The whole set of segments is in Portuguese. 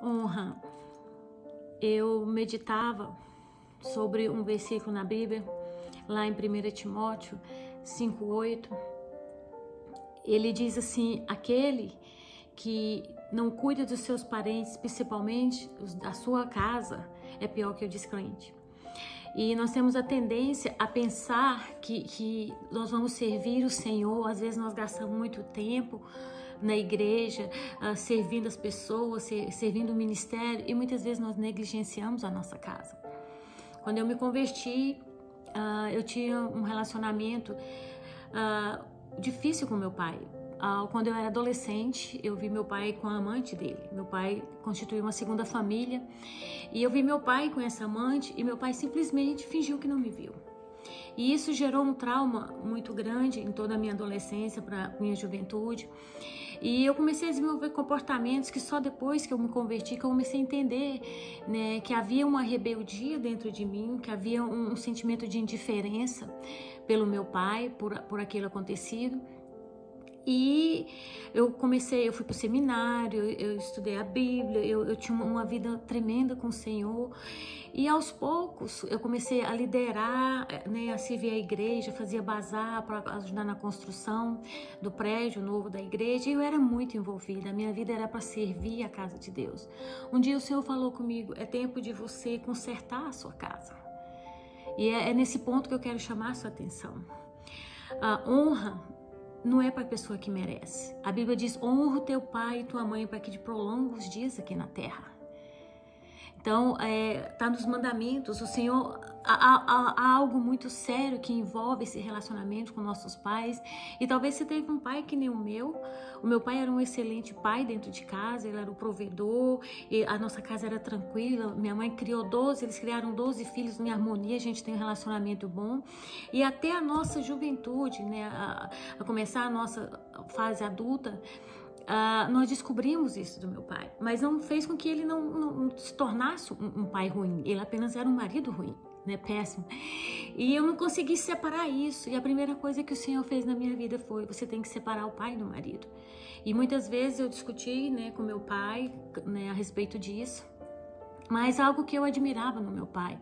Honra. Eu meditava sobre um versículo na Bíblia, lá em 1 Timóteo 5:8. Ele diz assim: aquele que não cuida dos seus parentes, principalmente da sua casa, é pior que o descrente. E nós temos a tendência a pensar que nós vamos servir o Senhor. Às vezes nós gastamos muito tempo na igreja, servindo as pessoas, servindo o ministério, e muitas vezes nós negligenciamos a nossa casa. Quando eu me converti, eu tinha um relacionamento difícil com meu pai. Quando eu era adolescente, eu vi meu pai com a amante dele. Meu pai constituiu uma segunda família e eu vi meu pai com essa amante e meu pai simplesmente fingiu que não me viu. E isso gerou um trauma muito grande em toda a minha adolescência, para minha juventude. E eu comecei a desenvolver comportamentos que só depois que eu me converti que eu comecei a entender, né, que havia uma rebeldia dentro de mim, que havia um sentimento de indiferença pelo meu pai, por aquilo acontecido. E eu fui para o seminário, eu estudei a Bíblia, eu tinha uma vida tremenda com o Senhor. E aos poucos eu comecei a liderar, né, a servir a igreja, fazia bazar para ajudar na construção do prédio novo da igreja. E eu era muito envolvida, a minha vida era para servir a casa de Deus. Um dia o Senhor falou comigo: é tempo de você consertar a sua casa. E é nesse ponto que eu quero chamar a sua atenção. A honra não é para a pessoa que merece. A Bíblia diz: honra o teu pai e tua mãe para que te prolongue os dias aqui na terra. Então, está nos mandamentos. O Senhor, há algo muito sério que envolve esse relacionamento com nossos pais. E talvez você teve um pai que nem o meu. O meu pai era um excelente pai dentro de casa, ele era o provedor, e a nossa casa era tranquila. Minha mãe criou 12, eles criaram 12 filhos em harmonia, a gente tem um relacionamento bom. E até a nossa juventude, né, a começar a nossa fase adulta, nós descobrimos isso do meu pai, mas não fez com que ele não se tornasse um pai ruim. Ele apenas era um marido ruim, né? Péssimo. E eu não consegui separar isso. E a primeira coisa que o Senhor fez na minha vida foi: você tem que separar o pai do marido. E muitas vezes eu discuti, né, com meu pai, né, a respeito disso, mas algo que eu admirava no meu pai.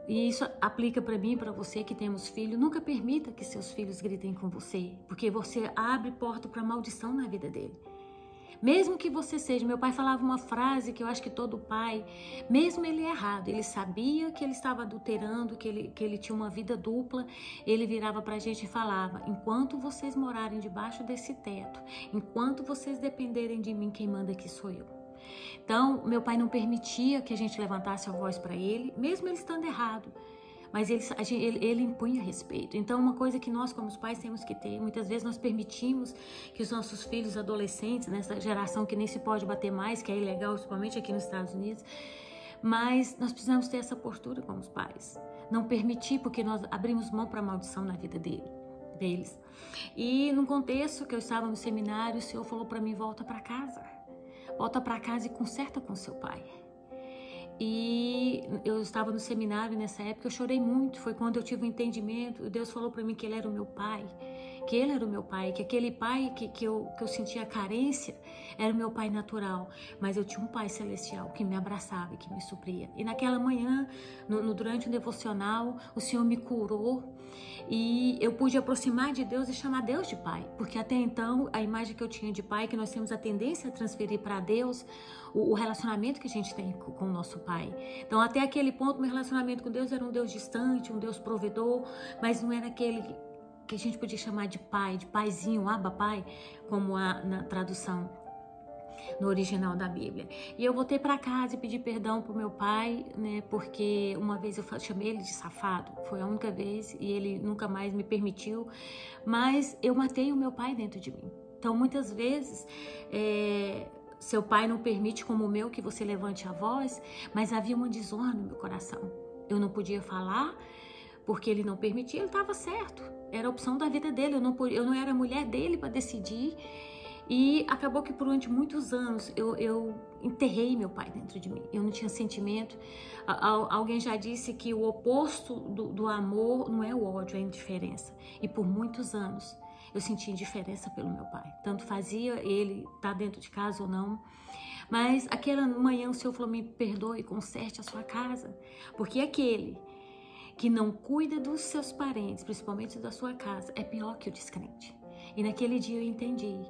E isso aplica para mim e para você que temos filhos. Nunca permita que seus filhos gritem com você, porque você abre porta para maldição na vida dele. Mesmo que você seja... Meu pai falava uma frase que eu acho que todo pai, mesmo ele errado, ele sabia que ele estava adulterando, que ele tinha uma vida dupla, ele virava para a gente e falava: enquanto vocês morarem debaixo desse teto, enquanto vocês dependerem de mim, quem manda aqui sou eu. Então, meu pai não permitia que a gente levantasse a voz para ele, mesmo ele estando errado, mas ele impunha respeito. Então, uma coisa que nós como pais temos que ter: muitas vezes nós permitimos que os nossos filhos adolescentes, nessa geração que nem se pode bater mais, que é ilegal, principalmente aqui nos Estados Unidos, mas nós precisamos ter essa postura como os pais, não permitir, porque nós abrimos mão para a maldição na vida deles. E num contexto que eu estava no seminário, o Senhor falou para mim: volta para casa. Volta para casa e conserta com seu pai. E eu estava no seminário nessa época, eu chorei muito. Foi quando eu tive um entendimento. Deus falou para mim que ele era o meu pai, que ele era o meu pai, que aquele pai que eu sentia carência era o meu pai natural, mas eu tinha um pai celestial que me abraçava e que me supria. E naquela manhã, durante o devocional, o Senhor me curou e eu pude aproximar de Deus e chamar Deus de pai, porque até então a imagem que eu tinha de pai, que nós temos a tendência a transferir para Deus o relacionamento que a gente tem com o nosso pai. Então, até aquele ponto, meu relacionamento com Deus era um Deus distante, um Deus provedor, mas não era aquele que a gente podia chamar de pai, de paizinho, Abba Pai, como há na tradução no original da Bíblia. E eu voltei para casa e pedi perdão pro meu pai, né, porque uma vez eu chamei ele de safado, foi a única vez, e ele nunca mais me permitiu, mas eu matei o meu pai dentro de mim. Então, muitas vezes, seu pai não permite, como o meu, que você levante a voz, mas havia uma desonra no meu coração. Eu não podia falar, porque ele não permitia. Ele estava certo, era a opção da vida dele, eu não era mulher dele para decidir. E acabou que durante muitos anos eu enterrei meu pai dentro de mim. Eu não tinha sentimento. Alguém já disse que o oposto do amor não é o ódio, é a indiferença. E por muitos anos eu senti indiferença pelo meu pai. Tanto fazia ele estar dentro de casa ou não. Mas aquela manhã o Senhor falou, me perdoe, conserte a sua casa. Porque aquele que não cuida dos seus parentes, principalmente da sua casa, é pior que o descrente. E naquele dia eu entendi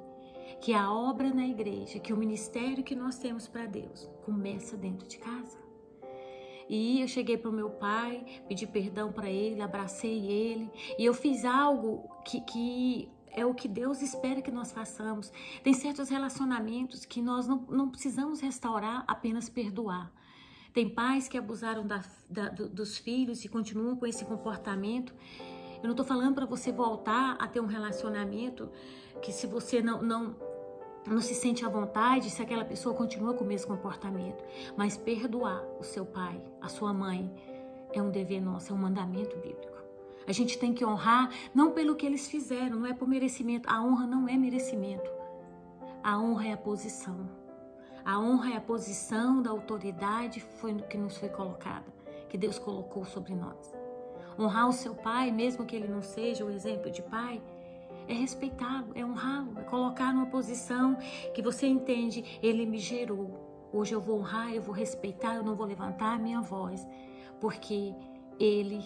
que a obra na igreja, que o ministério que nós temos para Deus, começa dentro de casa. E eu cheguei para o meu pai, pedi perdão para ele, abracei ele, e eu fiz algo que é o que Deus espera que nós façamos. Tem certos relacionamentos que nós não precisamos restaurar, apenas perdoar. Tem pais que abusaram dos filhos e continuam com esse comportamento. Eu não estou falando para você voltar a ter um relacionamento que se você não se sente à vontade, se aquela pessoa continua com o mesmo comportamento. Mas perdoar o seu pai, a sua mãe, é um dever nosso, é um mandamento bíblico. A gente tem que honrar, não pelo que eles fizeram, não é por merecimento. A honra não é merecimento. A honra é a posição. A honra é a posição da autoridade que nos foi colocada, que Deus colocou sobre nós. Honrar o seu pai, mesmo que ele não seja o exemplo de pai, é respeitá-lo, é honrá-lo, é colocar numa posição que você entende, ele me gerou. Hoje eu vou honrar, eu vou respeitar, eu não vou levantar a minha voz, porque ele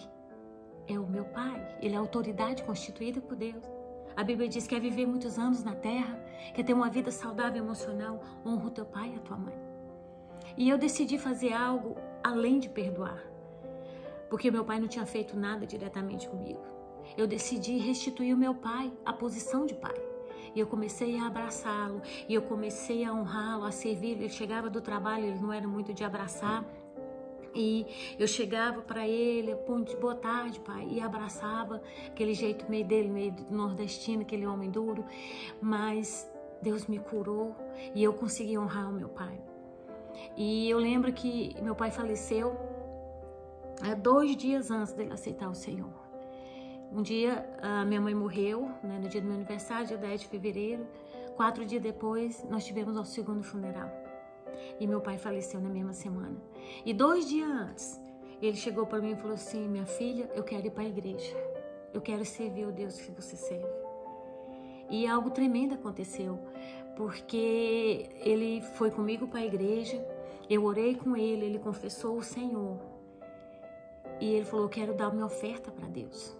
é o meu pai, ele é a autoridade constituída por Deus. A Bíblia diz que é viver muitos anos na terra, que é ter uma vida saudável emocional. Honra o teu pai e a tua mãe. E eu decidi fazer algo além de perdoar, porque meu pai não tinha feito nada diretamente comigo. Eu decidi restituir o meu pai à posição de pai. E eu comecei a abraçá-lo, e eu comecei a honrá-lo, a servi-lo. Ele chegava do trabalho, ele não era muito de abraçar. E eu chegava para ele, boa tarde, pai, e abraçava, aquele jeito meio dele, meio nordestino, aquele homem duro. Mas Deus me curou e eu consegui honrar o meu pai. E eu lembro que meu pai faleceu 2 dias antes dele aceitar o Senhor. Um dia, minha mãe morreu, né, no dia do meu aniversário, dia 10 de fevereiro. 4 dias depois, nós tivemos o segundo funeral. E meu pai faleceu na mesma semana. E 2 dias antes, ele chegou para mim e falou assim, minha filha, eu quero ir para a igreja. Eu quero servir o Deus que você serve. E algo tremendo aconteceu, porque ele foi comigo para a igreja, eu orei com ele, ele confessou o Senhor. E ele falou, eu quero dar minha oferta para Deus.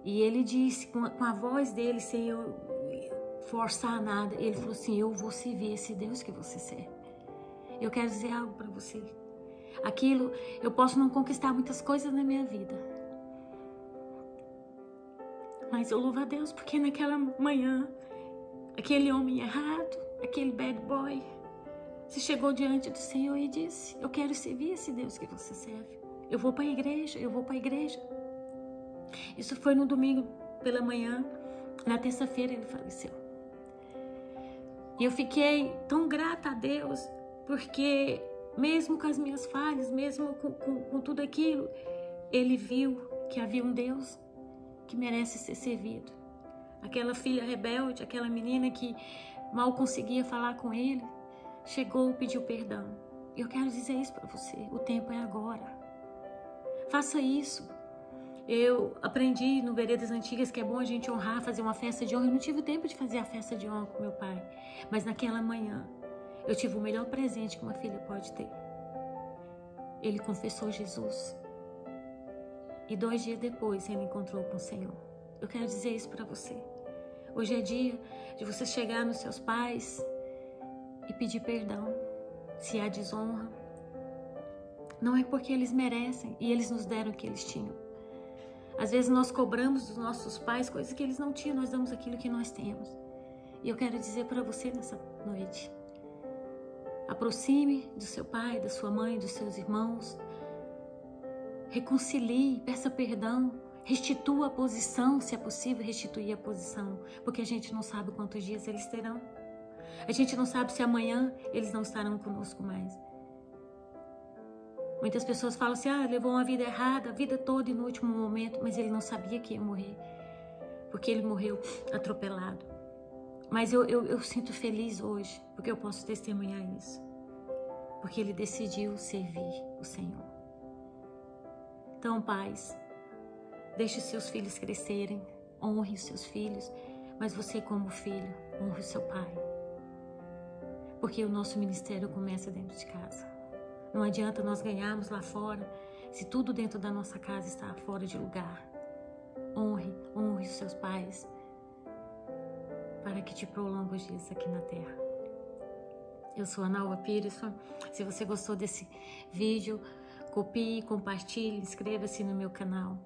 E ele disse, com a voz dele, sem eu forçar nada, ele falou assim, eu vou servir esse Deus que você serve. Eu quero dizer algo para você. Aquilo, eu posso não conquistar muitas coisas na minha vida. Mas eu louvo a Deus porque naquela manhã, aquele homem errado, aquele bad boy, se chegou diante do Senhor e disse, eu quero servir esse Deus que você serve. Eu vou para a igreja, eu vou para a igreja. Isso foi no domingo pela manhã. Na terça-feira ele faleceu. E eu fiquei tão grata a Deus, porque mesmo com as minhas falhas, mesmo com tudo aquilo, ele viu que havia um Deus que merece ser servido. Aquela filha rebelde, aquela menina que mal conseguia falar com ele, chegou e pediu perdão. Eu quero dizer isso para você, o tempo é agora. Faça isso. Eu aprendi no Veredas Antigas que é bom a gente honrar, fazer uma festa de honra. Eu não tive tempo de fazer a festa de honra com meu pai, mas naquela manhã eu tive o melhor presente que uma filha pode ter. Ele confessou Jesus. E 2 dias depois ele encontrou com o Senhor. Eu quero dizer isso para você. Hoje é dia de você chegar nos seus pais e pedir perdão se há desonra. Não é porque eles merecem e eles nos deram o que eles tinham. Às vezes nós cobramos dos nossos pais coisas que eles não tinham, nós damos aquilo que nós temos. E eu quero dizer para você nessa noite, aproxime do seu pai, da sua mãe, dos seus irmãos, reconcilie, peça perdão, restitua a posição, se é possível restituir a posição, porque a gente não sabe quantos dias eles terão. A gente não sabe se amanhã eles não estarão conosco mais. Muitas pessoas falam assim, levou uma vida errada, a vida toda e no último momento, mas ele não sabia que ia morrer, porque ele morreu atropelado. Mas eu sinto feliz hoje, porque eu posso testemunhar isso, porque ele decidiu servir o Senhor. Então, pais, deixe seus filhos crescerem, honre os seus filhos, mas você como filho, honre o seu pai. Porque o nosso ministério começa dentro de casa. Não adianta nós ganharmos lá fora se tudo dentro da nossa casa está fora de lugar. Honre os seus pais para que te prolongue os dias aqui na terra. Eu sou a Naua Pires. Se você gostou desse vídeo, copie, compartilhe, inscreva-se no meu canal.